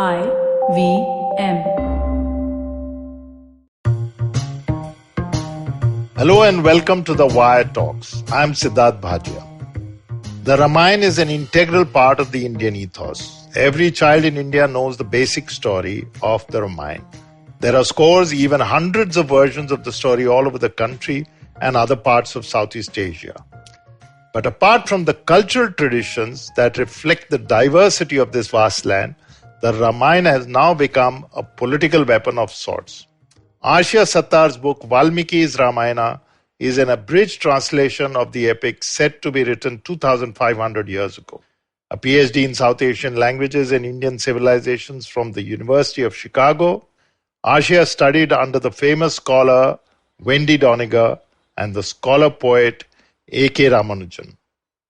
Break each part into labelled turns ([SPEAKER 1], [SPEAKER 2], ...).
[SPEAKER 1] IVM.
[SPEAKER 2] Hello and welcome to the Wire Talks. I'm Sidharth Bhatia. The Ramayana is an integral part of the Indian ethos. Every child in India knows the basic story of the Ramayana. There are scores, even hundreds of versions of the story all over the country and other parts of Southeast Asia. But apart from the cultural traditions that reflect the diversity of this vast land, the Ramayana has now become a political weapon of sorts. Arshia Sattar's book Valmiki's Ramayana is an abridged translation of the epic said to be written 2,500 years ago. A PhD in South Asian languages and Indian civilizations from the University of Chicago, Arshia studied under the famous scholar Wendy Doniger and the scholar-poet A.K. Ramanujan.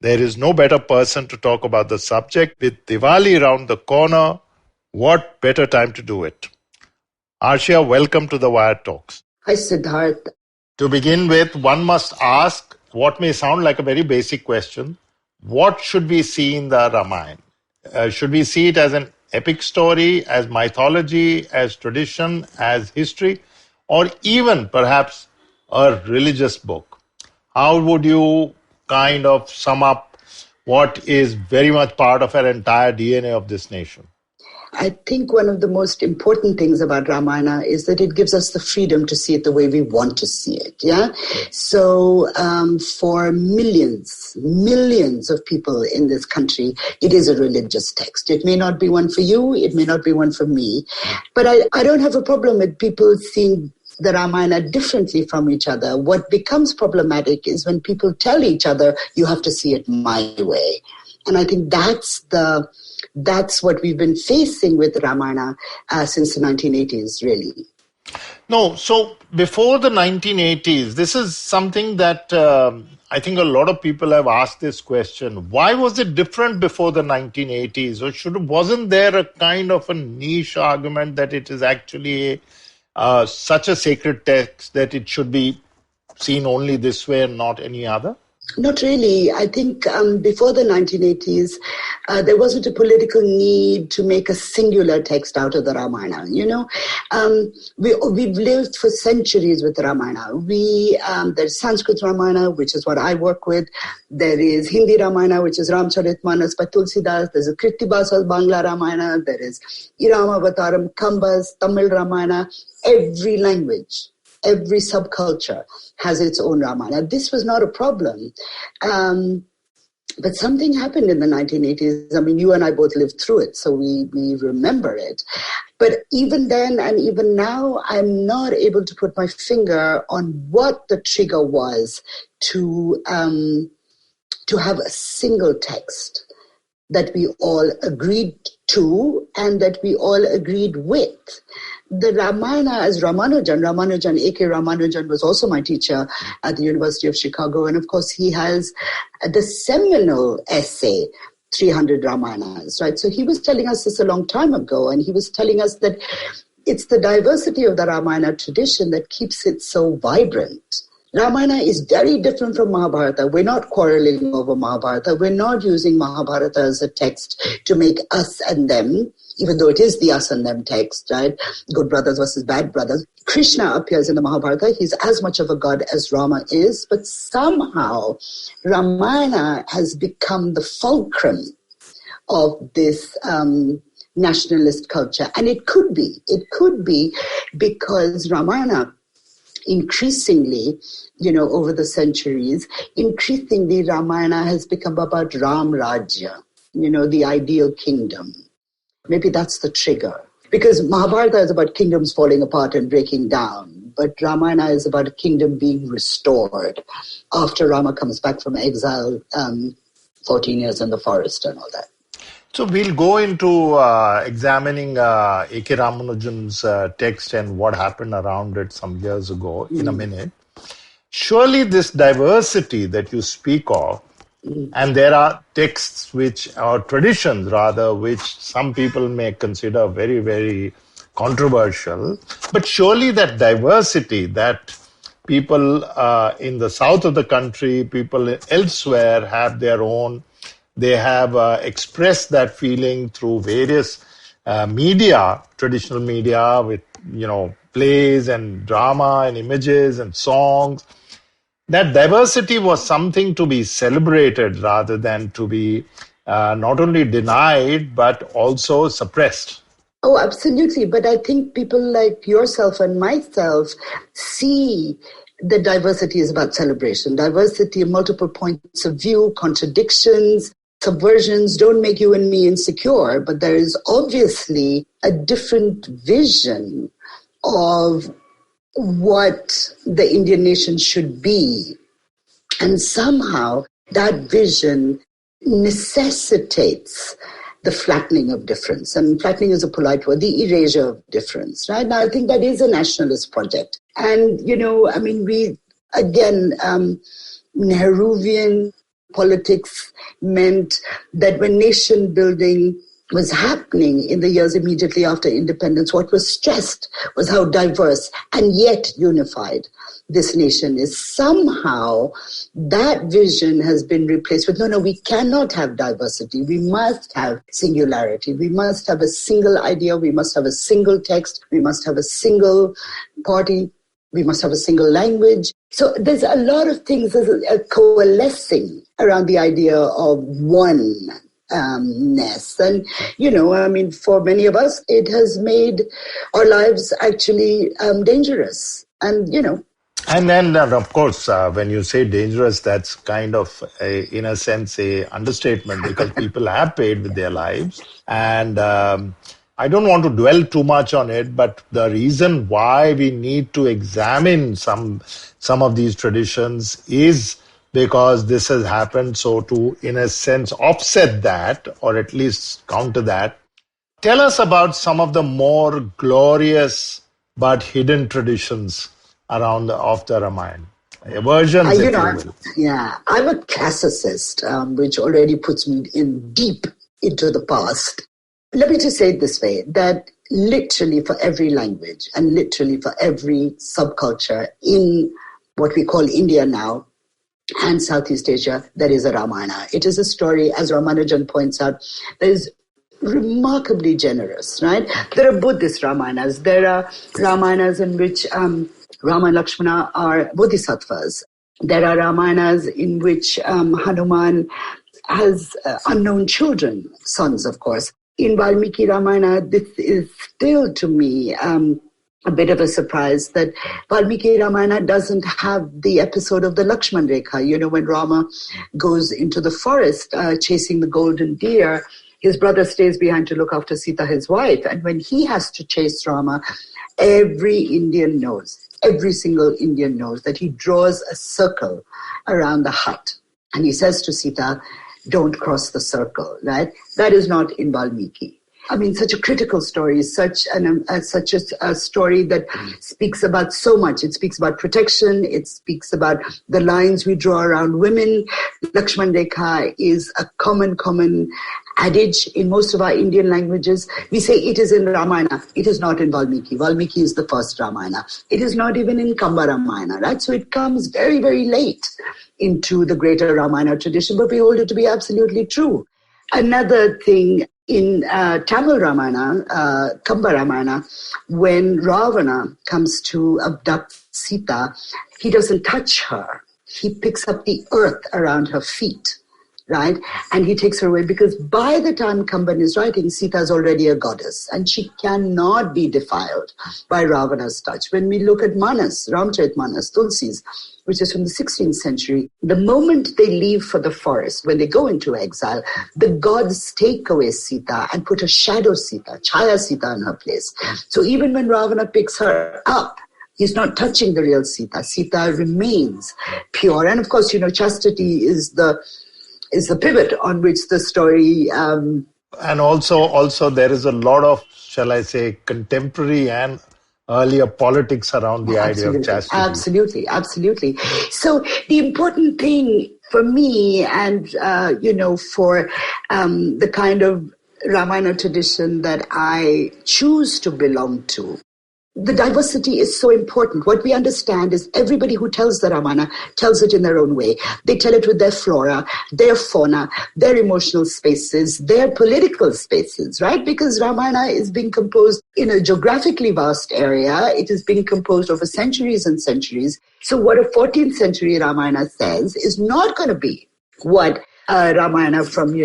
[SPEAKER 2] There is no better person to talk about the subject. With Diwali around the corner, what better time to do it? Arshia, welcome to the Wire Talks.
[SPEAKER 3] Hi, Sidharth.
[SPEAKER 2] To begin with, one must ask what may sound like a very basic question. What should we see in the Ramayana? Should we see it as an epic story, as mythology, as tradition, as history, or even perhaps a religious book? How would you kind of sum up what is very much part of our entire DNA of this nation?
[SPEAKER 3] I think one of the most important things about Ramayana is that it gives us the freedom to see it the way we want to see it. Yeah. So for millions of people in this country, it is a religious text. It may not be one for you. It may not be one for me. But I don't have a problem with people seeing the Ramayana differently from each other. What becomes problematic is when people tell each other, you have to see it my way. And I think that's what we've been facing with Ramayana since the 1980s, really.
[SPEAKER 2] No, so before the 1980s, this is something that I think a lot of people have asked this question. Why was it different before the 1980s? Or wasn't there a kind of a niche argument that it is actually such a sacred text that it should be seen only this way and not any other?
[SPEAKER 3] Not really. I think before the 1980s, there wasn't a political need to make a singular text out of the Ramayana. You know, we've lived for centuries with the Ramayana. There's Sanskrit Ramayana, which is what I work with. There is Hindi Ramayana, which is Ramcharitmanas by Tulsidas. There's a Krittibasa's Bangla Ramayana. There is Iramavataram, Kambas, Tamil Ramayana. Every language, every subculture has its own Ramayana. This was not a problem. But something happened in the 1980s. I mean, you and I both lived through it, so we remember it. But even then and even now, I'm not able to put my finger on what the trigger was to have a single text that we all agreed to and that we all agreed with. The Ramayana as Ramanujan, A.K. Ramanujan was also my teacher at the University of Chicago. And of course, he has the seminal essay, 300 Ramayanas, right? So he was telling us this a long time ago, and he was telling us that it's the diversity of the Ramayana tradition that keeps it so vibrant. Ramayana is very different from Mahabharata. We're not quarreling over Mahabharata. We're not using Mahabharata as a text to make us and them, even though it is the us and them text, right? Good brothers versus bad brothers. Krishna appears in the Mahabharata. He's as much of a god as Rama is, but somehow Ramayana has become the fulcrum of this nationalist culture. And it could be because Ramayana increasingly, over the centuries, Ramayana has become about Ram Rajya, the ideal kingdom. Maybe that's the trigger. Because Mahabharata is about kingdoms falling apart and breaking down, but Ramayana is about a kingdom being restored after Rama comes back from exile, 14 years in the forest and all that.
[SPEAKER 2] So we'll go into examining A.K. Ramanujan's text and what happened around it some years ago in a minute. Surely this diversity that you speak of, and there are texts or traditions rather, which some people may consider very, very controversial, but surely that diversity that people in the south of the country, people elsewhere have their own. They have expressed that feeling through various media, traditional media with, plays and drama and images and songs, that diversity was something to be celebrated rather than to be not only denied but also suppressed.
[SPEAKER 3] Oh, absolutely. But I think people like yourself and myself see that diversity is about celebration. Diversity, multiple points of view, contradictions, subversions don't make you and me insecure, but there is obviously a different vision of what the Indian nation should be. And somehow that vision necessitates the flattening of difference. And flattening is a polite word, the erasure of difference, right? Now, I think that is a nationalist project. And, Nehruvian politics meant that when nation building was happening in the years immediately after independence, what was stressed was how diverse and yet unified this nation is. Somehow that vision has been replaced with, no, we cannot have diversity. We must have singularity. We must have a single idea. We must have a single text. We must have a single party. We must have a single language. So there's a lot of things coalescing around the idea of oneness. And, for many of us, it has made our lives actually dangerous. And
[SPEAKER 2] then, of course, when you say dangerous, that's kind of, in a sense, a understatement because people have paid with their lives. And I don't want to dwell too much on it, but the reason why we need to examine some of these traditions is because this has happened. So to, in a sense, offset that, or at least counter that, tell us about some of the more glorious but hidden traditions of the Ramayana. Versions, if you will.
[SPEAKER 3] Yeah, I'm a classicist, which already puts me in deep into the past. Let me just say it this way, that literally for every language and literally for every subculture in what we call India now and Southeast Asia, there is a Ramayana. It is a story, as Ramanujan points out, that is remarkably generous, right? There are Buddhist Ramayanas. There are Ramayanas in which Rama and Lakshmana are bodhisattvas. There are Ramayanas in which Hanuman has unknown children, sons, of course. In Valmiki Ramayana, this is still to me a bit of a surprise that Valmiki Ramayana doesn't have the episode of the Lakshman Rekha. When Rama goes into the forest chasing the golden deer, his brother stays behind to look after Sita, his wife. And when he has to chase Rama, every single Indian knows that he draws a circle around the hut. And he says to Sita, don't cross the circle, right? That is not in Valmiki. Such a critical story, such a story that speaks about so much. It speaks about protection. It speaks about the lines we draw around women. Lakshman Rekha is a common adage in most of our Indian languages. We say it is in Ramayana. It is not in Valmiki. Valmiki is the first Ramayana. It is not even in Kamba Ramayana, right? So it comes very, very late into the greater Ramayana tradition, but we hold it to be absolutely true. Another thing, in Tamil Ramayana, Kamba Ramayana, when Ravana comes to abduct Sita, he doesn't touch her. He picks up the earth around her feet, right? And he takes her away because by the time Kamban is writing, Sita is already a goddess and she cannot be defiled by Ravana's touch. When we look at Manas, Ramcharitmanas, Tulsi's, which is from the 16th century, the moment they leave for the forest, when they go into exile, the gods take away Sita and put a shadow Sita, Chaya Sita in her place. So even when Ravana picks her up, he's not touching the real Sita. Sita remains pure. And of course, chastity is the pivot on which the story...
[SPEAKER 2] And also there is a lot of, shall I say, contemporary and earlier politics around the idea of chastity.
[SPEAKER 3] Absolutely. So the important thing for me and, for the kind of Ramayana tradition that I choose to belong to the diversity is so important. What we understand is everybody who tells the Ramayana tells it in their own way. They tell it with their flora, their fauna, their emotional spaces, their political spaces, right? Because Ramayana is being composed in a geographically vast area. It is being composed over centuries and centuries. So what a 14th century Ramayana says is not going to be what Ramayana from,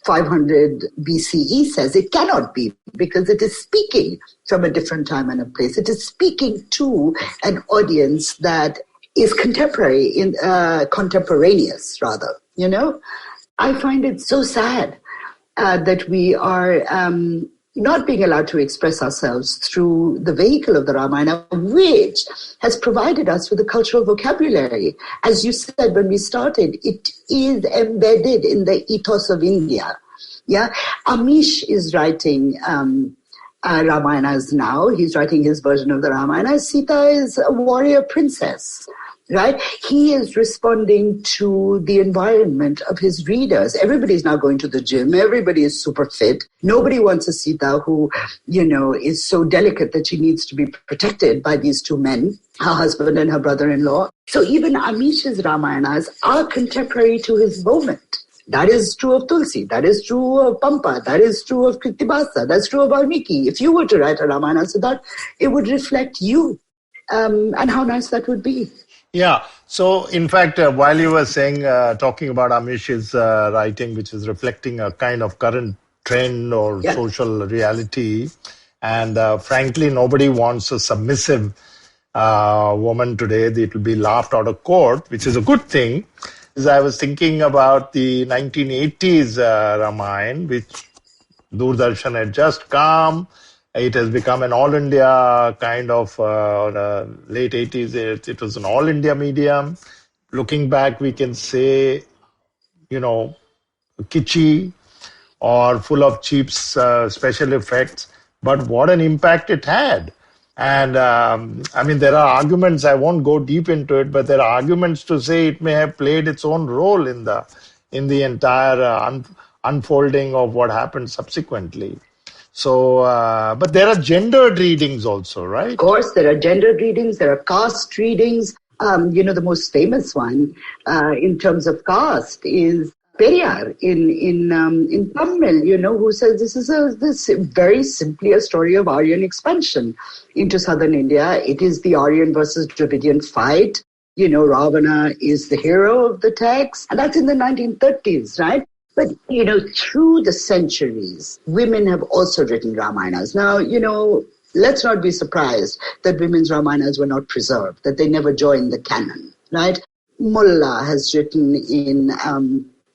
[SPEAKER 3] 500 BCE says. It cannot be, because it is speaking from a different time and a place. It is speaking to an audience that is contemporaneous, rather. I find it so sad that we are not being allowed to express ourselves through the vehicle of the Ramayana, which has provided us with a cultural vocabulary. As you said when we started, it is embedded in the ethos of India. Yeah, Amish is writing Ramayanas now. He's writing his version of the Ramayana. Sita is a warrior princess. Right? He is responding to the environment of his readers. Everybody's now going to the gym. Everybody is super fit. Nobody wants a Sita who, is so delicate that she needs to be protected by these two men, her husband and her brother-in-law. So even Amish's Ramayanas are contemporary to his moment. That is true of Tulsi. That is true of Pampa. That is true of Kritibasa. That's true of Valmiki. If you were to write a Ramayana, Sidharth, it would reflect you. And how nice that would be.
[SPEAKER 2] Yeah. So, in fact, while you were saying, talking about Amish's writing, which is reflecting a kind of current trend or social reality, and frankly, nobody wants a submissive woman today. It will be laughed out of court, which is a good thing. As I was thinking about the 1980s Ramayana, which Doordarshan had just come. It has become an all-India kind of, late 80s, it was an all-India medium. Looking back, we can say, kitschy or full of cheap special effects. But what an impact it had. And, there are arguments, I won't go deep into it, but there are arguments to say it may have played its own role in the entire unfolding of what happened subsequently. So, but there are gendered readings also, right?
[SPEAKER 3] Of course, there are gendered readings, there are caste readings. The most famous one in terms of caste is Periyar in Tamil, who says this is this very simply a story of Aryan expansion into southern India. It is the Aryan versus Dravidian fight. Ravana is the hero of the text, and that's in the 1930s, right? But, through the centuries, women have also written Ramayanas. Now, let's not be surprised that women's Ramayanas were not preserved, that they never joined the canon, right? Mulla has written in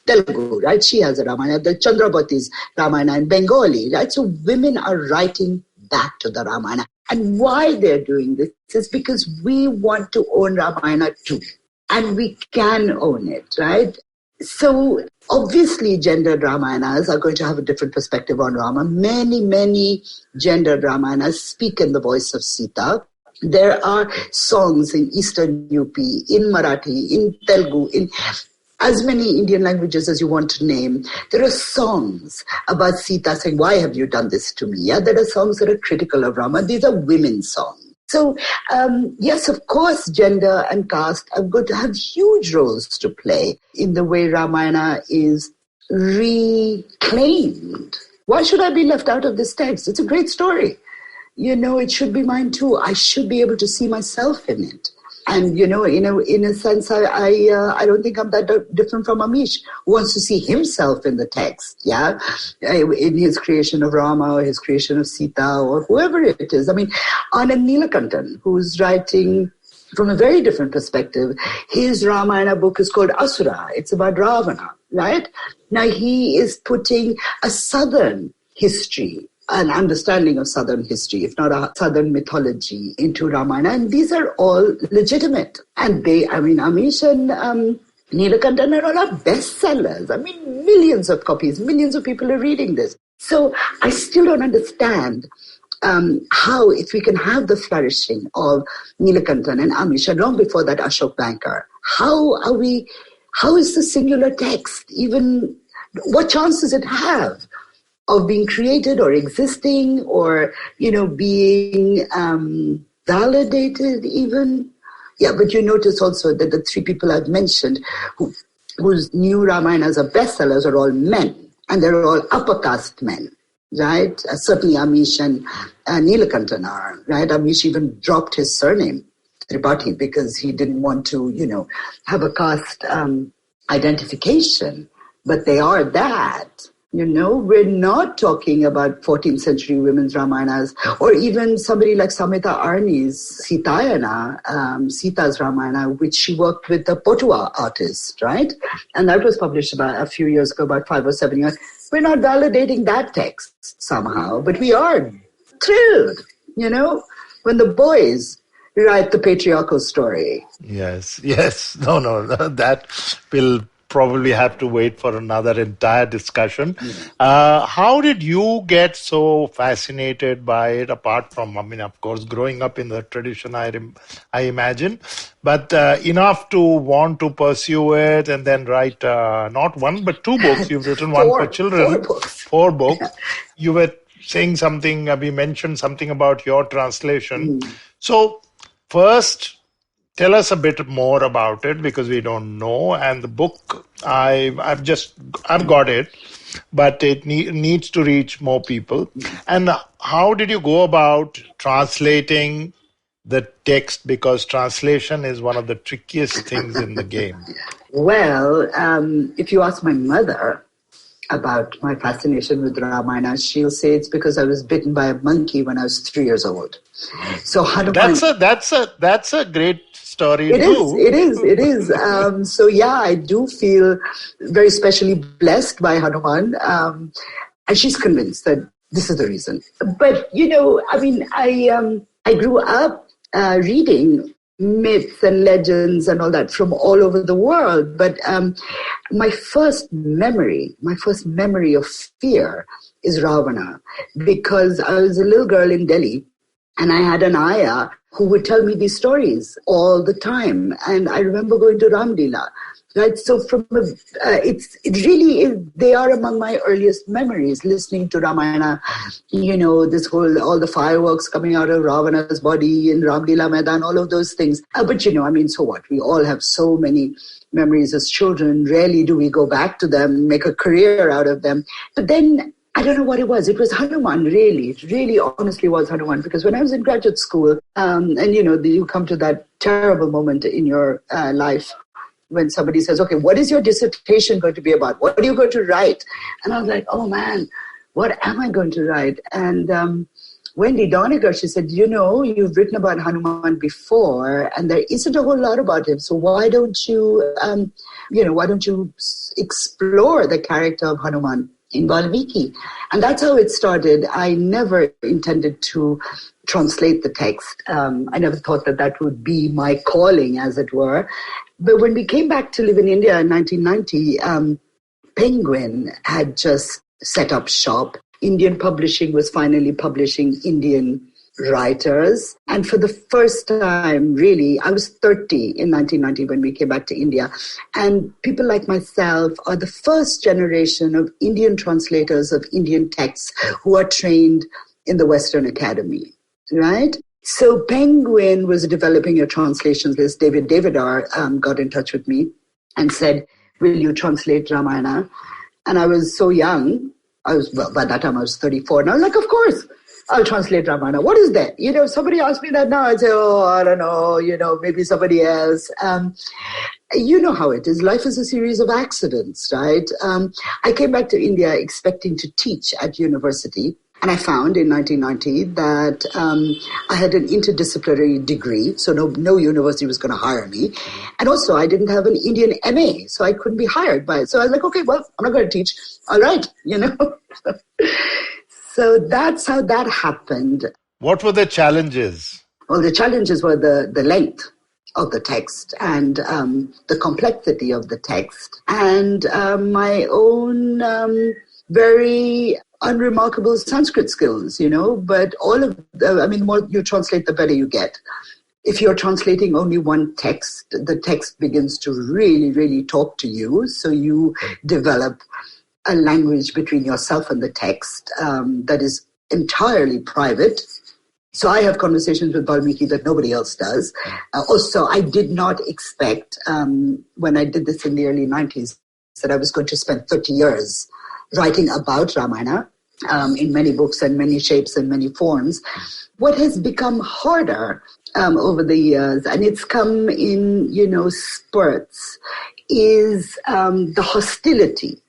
[SPEAKER 3] Telugu, right? She has a Ramayana. The Chandrabhati's Ramayana in Bengali, right? So women are writing back to the Ramayana. And why they're doing this is because we want to own Ramayana too. And we can own it, right? So obviously gendered Ramayanas are going to have a different perspective on Rama. Many, many gendered Ramayanas speak in the voice of Sita. There are songs in Eastern UP, in Marathi, in Telugu, in as many Indian languages as you want to name. There are songs about Sita saying, why have you done this to me? Yeah, there are songs that are critical of Rama. These are women's songs. So, yes, of course, gender and caste are going to have huge roles to play in the way Ramayana is reclaimed. Why should I be left out of this text? It's a great story. It should be mine too. I should be able to see myself in it. And, in a sense, I don't think I'm that different from Amish, who wants to see himself in the text, yeah, in his creation of Rama or his creation of Sita or whoever it is. Anand Neelakantan, who's writing from a very different perspective, his Ramayana book is called Asura. It's about Ravana, right? Now, he is putting a southern history, an understanding of southern history, if not a southern mythology, into Ramayana. And these are all legitimate. And Amish and Neelakantan are all our bestsellers. Millions of copies, millions of people are reading this. So I still don't understand how, if we can have the flourishing of Neelakantan and Amish, and long before that Ashok Banker, how is the singular text even, what chance does it have of being created or existing or, being validated even. Yeah, but you notice also that the three people I've mentioned whose new Ramayanas are bestsellers are all men, and they're all upper caste men, right? Certainly Amish and Neelakantan are, right? Amish even dropped his surname, Tripathi, because he didn't want to, have a caste identification. But they are that. We're not talking about 14th century women's Ramayanas, or even somebody like Samhita Arni's Sitayana, Sita's Ramayana, which she worked with the Potua artist, right? And that was published about a few years ago, about 5 or 7 years. We're not validating that text somehow, but we are thrilled, when the boys write the patriarchal story.
[SPEAKER 2] Yes. No, that will probably have to wait for another entire discussion. How did you get so fascinated by it, apart from, of course, growing up in the tradition, I imagine, but enough to want to pursue it and then write not one, but 2 books. You've written one for children. 4 books. You were saying something, we mentioned something about your translation. So first, tell us a bit more about it, because we don't know. And the book, I've got it, but it needs to reach more people. And how did you go about translating the text? Because translation is one of the trickiest things in the game.
[SPEAKER 3] Well, if you ask my mother about my fascination with Ramayana, she'll say it's because I was bitten by a monkey when I was 3 years old. So Hanuman,
[SPEAKER 2] that's a great story
[SPEAKER 3] it
[SPEAKER 2] too.
[SPEAKER 3] It is. So yeah, I do feel very specially blessed by Hanuman, and she's convinced that this is the reason. But I grew up reading myths and legends and all that from all over the world. But my first memory of fear is Ravana, because I was a little girl in Delhi and I had an ayah who would tell me these stories all the time. And I remember going to Ramlila, right? So it really is, they are among my earliest memories, listening to Ramayana, all the fireworks coming out of Ravana's body in Ramlila Maidan, all of those things. But so what? We all have so many memories as children. Rarely do we go back to them, make a career out of them. But then I don't know what it was. It was Hanuman, really. It really honestly was Hanuman. Because when I was in graduate school, you come to that terrible moment in your life when somebody says, okay, what is your dissertation going to be about? What are you going to write? And I was like, oh man, what am I going to write? And Wendy Doniger, she said, you've written about Hanuman before and there isn't a whole lot about him. So why don't you explore the character of Hanuman in Valmiki? And that's how it started. I never intended to translate the text. I never thought that would be my calling, as it were. But when we came back to live in India in 1990, Penguin had just set up shop. Indian publishing was finally publishing Indian writers. And for the first time, really, I was 30 in 1990 when we came back to India. And people like myself are the first generation of Indian translators of Indian texts who are trained in the Western Academy, right? So Penguin was developing a translations list. David Davidar got in touch with me and said, will you translate Ramayana? And I was so young. By that time I was 34. And I was like, of course, I'll translate Ramayana. What is that? Somebody asked me that now. I'd say, I don't know, maybe somebody else. You know how it is. Life is a series of accidents, right? I came back to India expecting to teach at university. And I found in 1990 that I had an interdisciplinary degree, so no university was going to hire me. And also I didn't have an Indian MA, so I couldn't be hired by it. So I was like, okay, well, I'm not going to teach. All right, So that's how that happened.
[SPEAKER 2] What were the challenges?
[SPEAKER 3] Well, the challenges were the length of the text and the complexity of the text and my own very unremarkable Sanskrit skills, but the more you translate, the better you get. If you're translating only one text, the text begins to really, really talk to you. So you develop a language between yourself and the text that is entirely private. So I have conversations with Valmiki that nobody else does. Also, I did not expect, when I did this in the early 90s, that I was going to spend 30 years writing about Ramayana in many books and many shapes and many forms. What has become harder over the years, and it's come in, spurts, is the hostility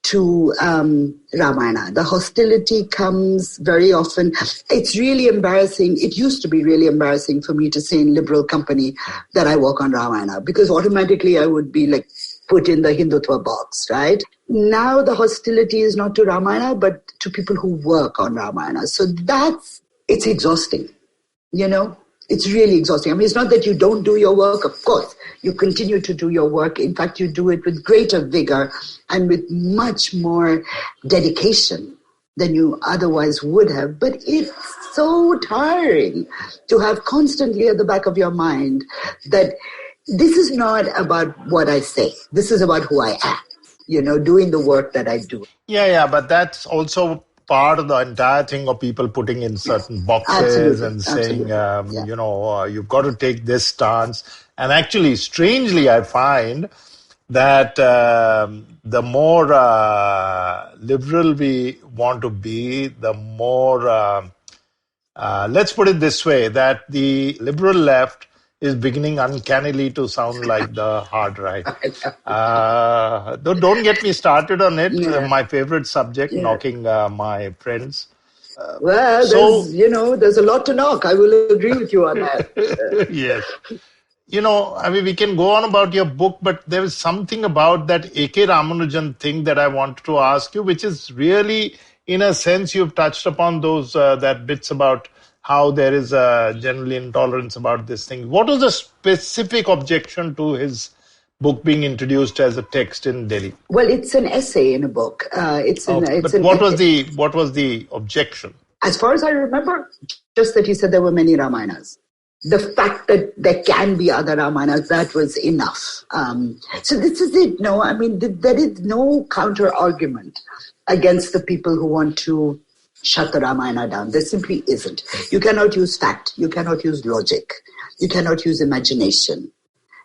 [SPEAKER 3] to Ramayana. The hostility comes very often. It's really embarrassing. It used to be really embarrassing for me to say in liberal company that I work on Ramayana, because automatically I would be like put in the Hindutva box, right? Now the hostility is not to Ramayana, but to people who work on Ramayana. So it's exhausting, It's really exhausting. I mean, it's not that you don't do your work. Of course, you continue to do your work. In fact, you do it with greater vigor and with much more dedication than you otherwise would have. But it's so tiring to have constantly at the back of your mind that this is not about what I say. This is about who I am, doing the work that I do.
[SPEAKER 2] Yeah, but that's also part of the entire thing of people putting in certain boxes and saying, you've got to take this stance. And actually, strangely, I find that the more liberal we want to be, the more, let's put it this way, that the liberal left is beginning uncannily to sound like the hard right. Don't get me started on it.
[SPEAKER 3] Yeah.
[SPEAKER 2] My favorite subject, knocking my friends.
[SPEAKER 3] There's a lot to knock. I will agree with you on that.
[SPEAKER 2] Yes. We can go on about your book, but there is something about that A.K. Ramanujan thing that I wanted to ask you, which is really, in a sense, you've touched upon those that bits about how there is a general intolerance about this thing. What was the specific objection to his book being introduced as a text in Delhi?
[SPEAKER 3] Well, it's an essay in a book.
[SPEAKER 2] What was the objection?
[SPEAKER 3] As far as I remember, just that he said there were many Ramayanas. The fact that there can be other Ramayanas, that was enough. So this is it. No, I mean, there is no counter argument against the people who want to shut the Ramayana down. There simply isn't. You cannot use fact. You cannot use logic. You cannot use imagination.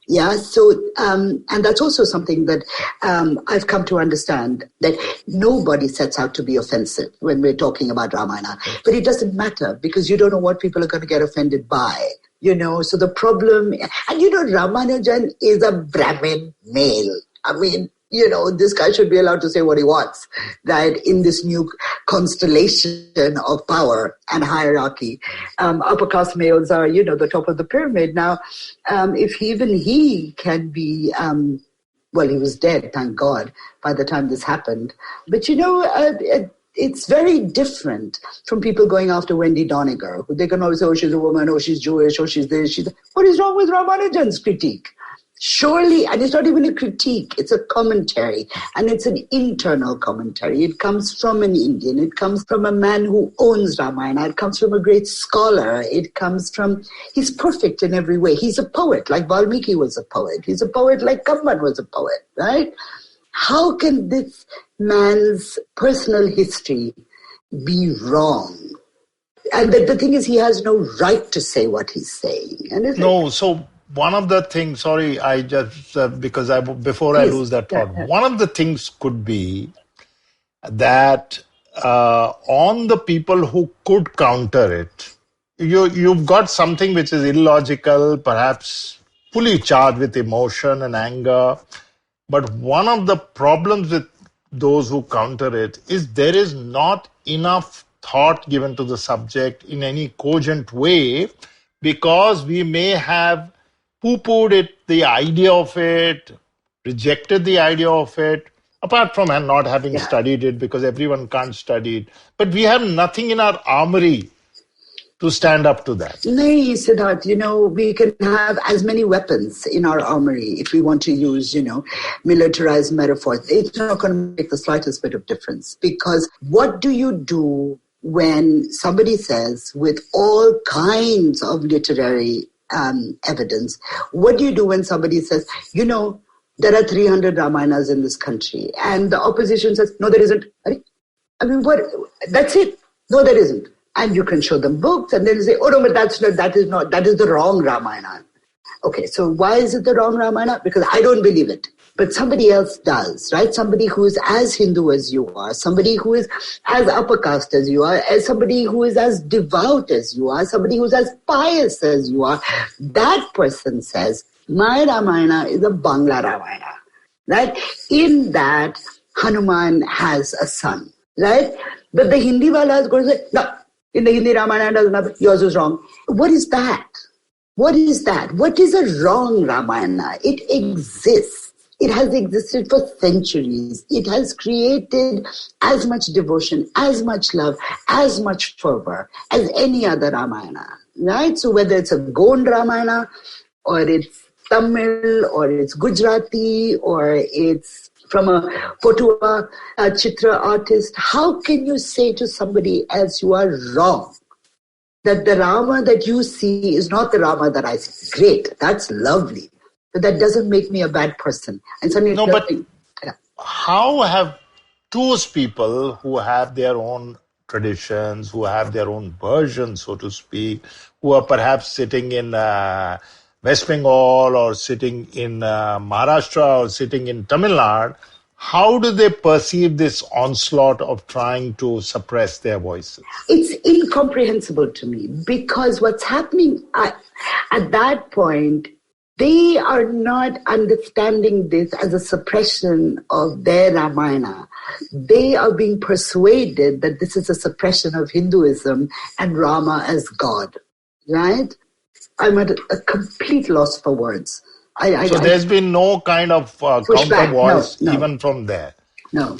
[SPEAKER 3] Yeah, so, and that's also something that I've come to understand, that nobody sets out to be offensive when we're talking about Ramayana. But it doesn't matter, because you don't know what people are going to get offended by. So the problem, and Ramanujan is a Brahmin male. I mean, this guy should be allowed to say what he wants, that in this new constellation of power and hierarchy, upper caste males are, the top of the pyramid. Now, if even he can be, he was dead, thank God, by the time this happened. But, it's very different from people going after Wendy Doniger, who they can always say, oh, she's a woman, oh, she's Jewish, oh, she's this, What is wrong with Ramanujan's critique? Surely, and it's not even a critique, it's a commentary, and it's an internal commentary. It comes from an Indian, it comes from a man who owns Ramayana, it comes from a great scholar, he's perfect in every way. He's a poet, like Valmiki was a poet. He's a poet like Kamban was a poet, right? How can this man's personal history be wrong? And the thing is, he has no right to say what he's saying.
[SPEAKER 2] So one of the things, sorry, I just, because I lose that thought, one of the things could be that on the people who could counter it, you've got something which is illogical, perhaps fully charged with emotion and anger. But one of the problems with those who counter it is there is not enough thought given to the subject in any cogent way, because we may have poo-pooed it, the idea of it, rejected the idea of it, apart from not having studied it, because everyone can't study it. But we have nothing in our armory to stand up to that.
[SPEAKER 3] No, Sidharth, we can have as many weapons in our armory if we want to use, militarized metaphors. It's not going to make the slightest bit of difference, because what do you do when somebody says, with all kinds of literary evidence, what do you do when somebody says, there are 300 Ramayanas in this country. And the opposition says, no, there isn't. I mean, what? That's it. No, there isn't. And you can show them books and they'll say, oh, no, but that is the wrong Ramayana. Okay, so why is it the wrong Ramayana? Because I don't believe it. But somebody else does, right? Somebody who is as Hindu as you are, somebody who is as upper caste as you are, as somebody who is as devout as you are, somebody who's as pious as you are. That person says, my Ramayana is a Bangla Ramayana, right? In that, Hanuman has a son, right? But the Hindi wala is going to say, no, in the Hindi Ramayana doesn't have, yours is wrong. What is that? What is that? What is a wrong Ramayana? It exists. It has existed for centuries. It has created as much devotion, as much love, as much fervor as any other Ramayana, right? So whether it's a Gond Ramayana, or it's Tamil, or it's Gujarati, or it's from a Potua Chitra artist, how can you say to somebody else you are wrong? That the Rama that you see is not the Rama that I see. Great, that's lovely. But that doesn't make me a bad person. And suddenly,
[SPEAKER 2] no, but how have those people who have their own traditions, who have their own versions, so to speak, who are perhaps sitting in West Bengal or sitting in Maharashtra or sitting in Tamil Nadu, how do they perceive this onslaught of trying to suppress their voices?
[SPEAKER 3] It's incomprehensible to me, because what's happening at that point, they are not understanding this as a suppression of their Ramayana. They are being persuaded that this is a suppression of Hinduism and Rama as God, right? I'm at a complete loss for words.
[SPEAKER 2] So there's been no kind of counter voice even from there?
[SPEAKER 3] No.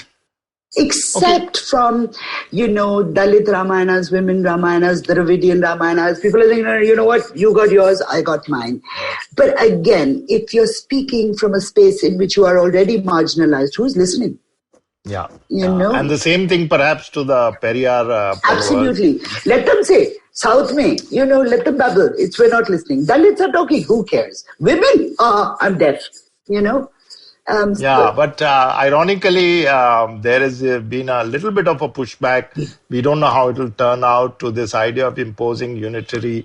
[SPEAKER 3] Except from, Dalit Ramayanas, women Ramayanas, Dravidian Ramayanas. People are saying, no, you know what, you got yours, I got mine. But again, if you're speaking from a space in which you are already marginalized, who's listening?
[SPEAKER 2] Yeah.
[SPEAKER 3] You know?
[SPEAKER 2] And the same thing perhaps to the Periyar.
[SPEAKER 3] Absolutely. Let them say, South May, let them babble. We're not listening. Dalits are talking, who cares? Women, I'm deaf,
[SPEAKER 2] but ironically, there has been a little bit of a pushback. We don't know how it will turn out to this idea of imposing unitary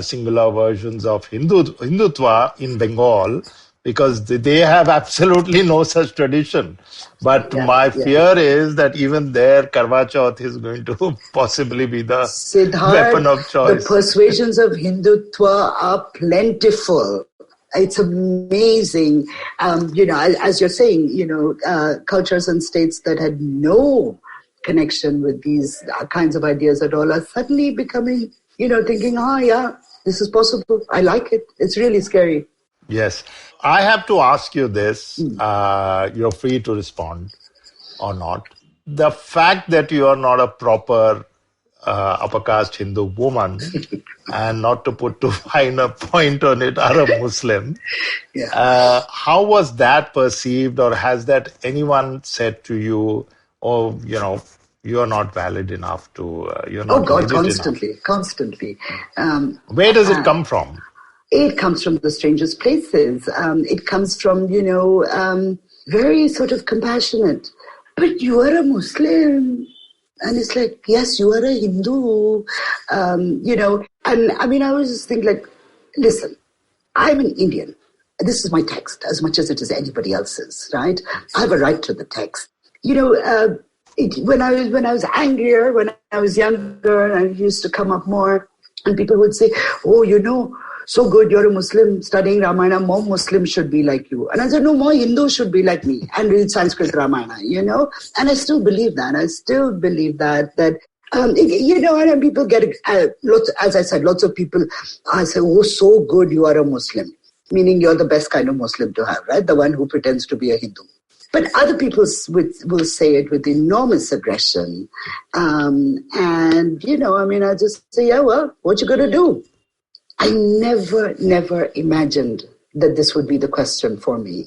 [SPEAKER 2] singular versions of Hindutva in Bengal, because they have absolutely no such tradition. But my fear is that even there, Karwa Chauth is going to possibly be the weapon of choice.
[SPEAKER 3] The persuasions of Hindutva are plentiful. It's amazing, as you're saying, cultures and states that had no connection with these kinds of ideas at all are suddenly becoming, thinking, this is possible. I like it. It's really scary.
[SPEAKER 2] Yes. I have to ask you this. You're free to respond or not. The fact that you are not a proper upper caste Hindu woman, and not to put too fine a point on it, are a Muslim. How was that perceived, or has that anyone said to you, you're not valid enough to, you're not
[SPEAKER 3] constantly.
[SPEAKER 2] Where does it come from?
[SPEAKER 3] It comes from the strangest places. It comes from, very sort of compassionate. But you are a Muslim. And it's like, yes, you are a Hindu, And I mean, I always just think like, listen, I'm an Indian. This is my text as much as it is anybody else's, right? I have a right to the text. When I was angrier, when I was younger, and I used to come up more, and people would say, oh, so good, you're a Muslim studying Ramayana, more Muslims should be like you. And I said, no, more Hindus should be like me and read Sanskrit Ramayana, And I still believe that. And people get, as I said, lots of people, I say, oh, so good, you are a Muslim. Meaning you're the best kind of Muslim to have, right? The one who pretends to be a Hindu. But other people will say it with enormous aggression. I just say, what you gonna do? I never imagined that this would be the question for me,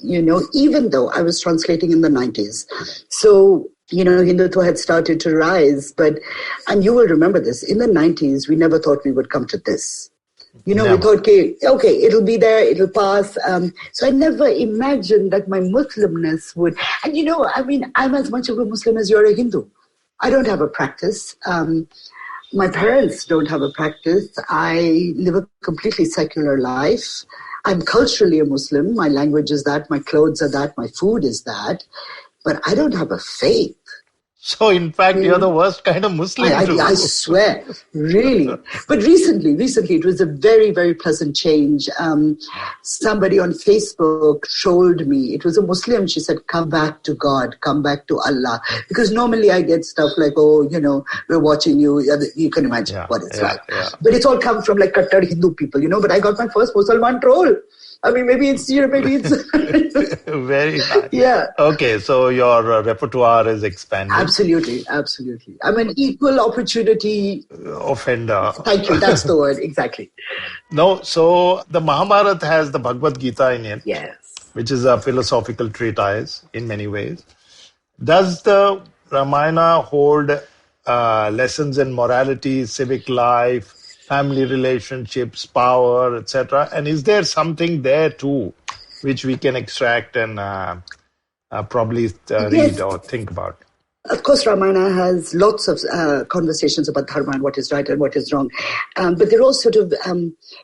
[SPEAKER 3] even though I was translating in the 90s. So, Hindutva had started to rise, and you will remember this, in the 90s, we never thought we would come to this. We
[SPEAKER 2] Never.
[SPEAKER 3] thought, okay, it'll be there, it'll pass. So I never imagined that my Muslimness would. And I'm as much of a Muslim as you're a Hindu. I don't have a practice. My parents don't have a practice. I live a completely secular life. I'm culturally a Muslim. My language is that, my clothes are that, my food is that. But I don't have a faith.
[SPEAKER 2] So, in fact, you're the worst kind of Muslim too.
[SPEAKER 3] I swear, really. But recently, it was a very, very pleasant change. Somebody on Facebook told me, it was a Muslim, she said, come back to God, come back to Allah. Because normally I get stuff like, we're watching you. You can imagine what it's like.
[SPEAKER 2] Yeah.
[SPEAKER 3] But it's all come from like Kattar Hindu people, But I got my first Muslim troll. I mean, maybe it's
[SPEAKER 2] very nice.
[SPEAKER 3] Yeah.
[SPEAKER 2] Okay, so your repertoire is expanded.
[SPEAKER 3] Absolutely. I'm an equal opportunity
[SPEAKER 2] offender.
[SPEAKER 3] Thank you. That's the word. Exactly.
[SPEAKER 2] No, so the Mahabharata has the Bhagavad Gita in it.
[SPEAKER 3] Yes.
[SPEAKER 2] Which is a philosophical treatise in many ways. Does the Ramayana hold lessons in morality, civic life, family relationships, power, etc.? And is there something there too, which we can extract and probably read or think about?
[SPEAKER 3] Of course, Ramayana has lots of conversations about dharma and what is right and what is wrong. But they're all sort of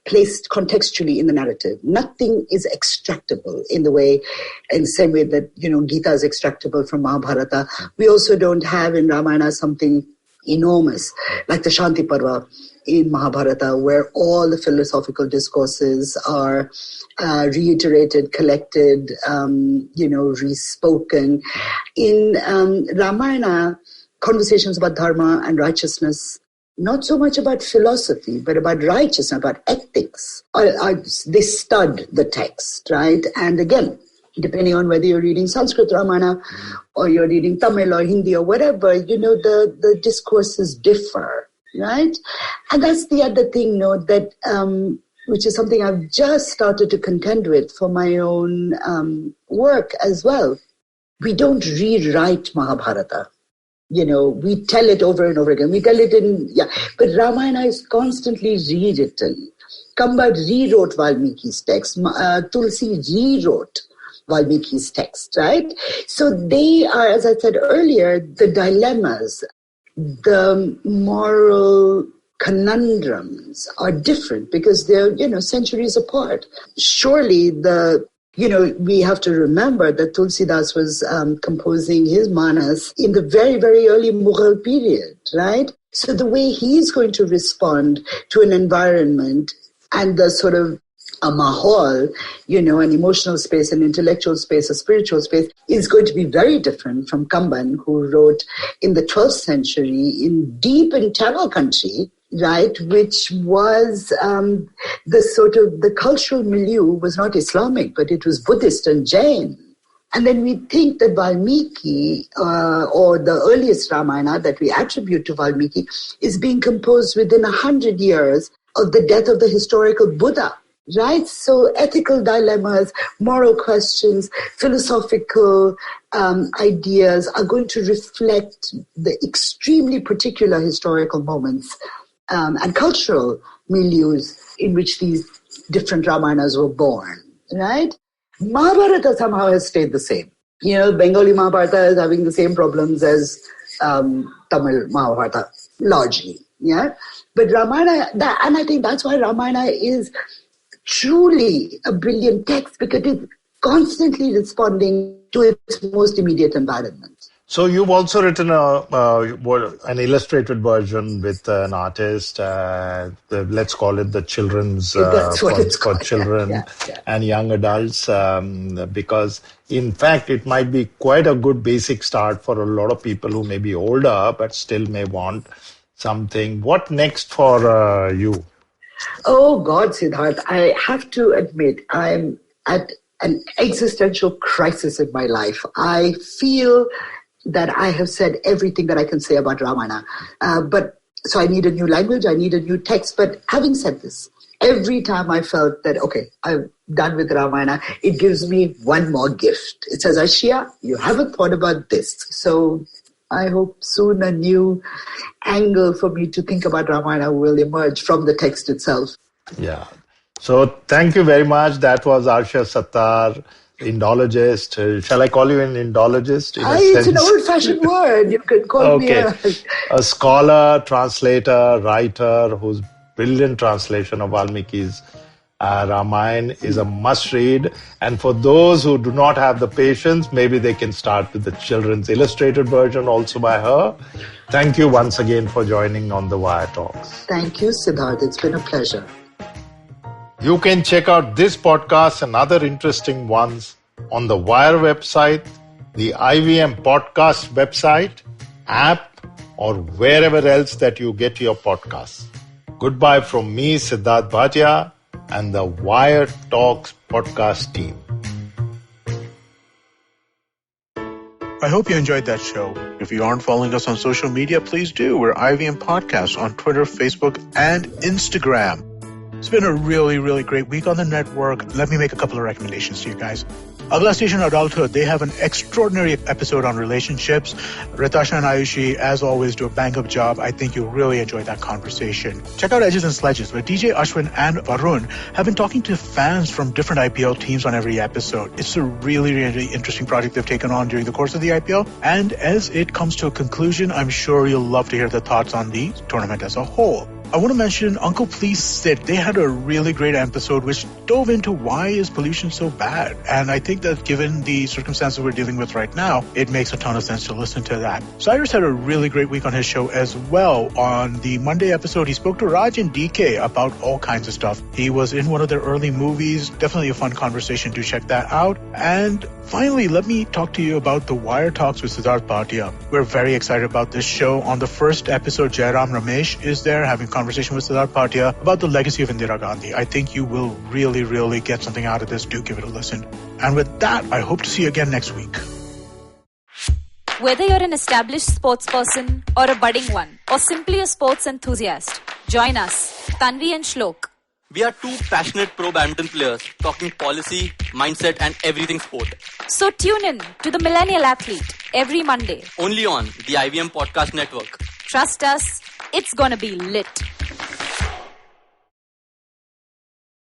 [SPEAKER 3] placed contextually in the narrative. Nothing is extractable in the same way that, Gita is extractable from Mahabharata. We also don't have in Ramayana something enormous like the Shanti Parva in Mahabharata, where all the philosophical discourses are reiterated, collected, respoken. In Ramayana, conversations about dharma and righteousness, not so much about philosophy, but about righteousness, about ethics. They stud the text, right? And again, depending on whether you're reading Sanskrit Ramayana or you're reading Tamil or Hindi or whatever, the discourses differ, right? And that's the other thing, that which is something I've just started to contend with for my own work as well. We don't rewrite Mahabharata. We tell it over and over again. We tell it but Ramayana is constantly rewritten. Kamba rewrote Valmiki's text. Tulsi rewrote Valmiki's text, right? So they are, as I said earlier, the dilemmas, the moral conundrums are different because they're, centuries apart. Surely we have to remember that Tulsidas was composing his Manas in the very, very early Mughal period, right? So the way he's going to respond to an environment and the sort of a mahal, an emotional space, an intellectual space, a spiritual space, is going to be very different from Kamban, who wrote in the 12th century in deep in Tamil country, right, which was the cultural milieu was not Islamic, but it was Buddhist and Jain. And then we think that Valmiki, or the earliest Ramayana that we attribute to Valmiki, is being composed within 100 years of the death of the historical Buddha. Right? So ethical dilemmas, moral questions, philosophical ideas are going to reflect the extremely particular historical moments and cultural milieus in which these different Ramayanas were born. Right? Mahabharata somehow has stayed the same. Bengali Mahabharata is having the same problems as Tamil Mahabharata, largely. Yeah? But Ramayana, and I think that's why Ramayana is truly a brilliant text because it's constantly responding to its most immediate environment.
[SPEAKER 2] So you've also written an illustrated version with an artist. Let's call it the children's for children and young adults, because in fact it might be quite a good basic start for a lot of people who may be older but still may want something. What next for you?
[SPEAKER 3] Oh God, Sidharth, I have to admit I'm at an existential crisis in my life. I feel that I have said everything that I can say about Ramayana. So I need a new language, I need a new text. But having said this, every time I felt that, okay, I'm done with Ramayana, it gives me one more gift. It says, Arshia, you haven't thought about this. So I hope soon a new angle for me to think about Ramayana will emerge from the text itself.
[SPEAKER 2] Yeah. So thank you very much. That was Arshia Sattar, Indologist. Shall I call you an Indologist?
[SPEAKER 3] It's an old-fashioned word. You can call me
[SPEAKER 2] a scholar, translator, writer whose brilliant translation of Valmiki's Ramayana is a must-read. And for those who do not have the patience, maybe they can start with the children's illustrated version also by her. Thank you once again for joining on the Wire Talks.
[SPEAKER 3] Thank you, Sidharth. It's been a pleasure.
[SPEAKER 2] You can check out this podcast and other interesting ones on the Wire website, the IVM podcast website, app, or wherever else that you get your podcasts. Goodbye from me, Sidharth Bhatia, and the Wire Talks podcast team.
[SPEAKER 1] I hope you enjoyed that show. If you aren't following us on social media, please do. We're IVM Podcasts on Twitter, Facebook, and Instagram. It's been a really, really great week on the network. Let me make a couple of recommendations to you guys. Agla Station Adulthood, they have an extraordinary episode on relationships. Ritasha and Ayushi, as always, do a bang-up job. I think you'll really enjoy that conversation. Check out Edges and Sledges, where DJ Ashwin and Varun have been talking to fans from different IPL teams on every episode. It's a really, really interesting project they've taken on during the course of the IPL. And as it comes to a conclusion, I'm sure you'll love to hear the thoughts on the tournament as a whole. I want to mention Uncle Please Sit. They had a really great episode which dove into why is pollution so bad. And I think that given the circumstances we're dealing with right now, it makes a ton of sense to listen to that. Cyrus had a really great week on his show as well. On the Monday episode, he spoke to Raj and DK about all kinds of stuff. He was in one of their early movies. Definitely a fun conversation. Do check that out. And finally, let me talk to you about the Wire Talks with Sidharth Bhatia. We're very excited about this show. On the first episode, Jairam Ramesh is there having conversation with Sidharth Bhatia about the legacy of Indira Gandhi. I think you will really, really get something out of this. Do give it a listen. And with that, I hope to see you again next week.
[SPEAKER 4] Whether you're an established sports person or a budding one, or simply a sports enthusiast, join us, Tanvi and Shlok.
[SPEAKER 5] We are two passionate pro badminton players talking policy, mindset and everything sport.
[SPEAKER 4] So tune in to The Millennial Athlete every Monday.
[SPEAKER 5] Only on the IVM Podcast Network.
[SPEAKER 4] Trust us, it's gonna be lit.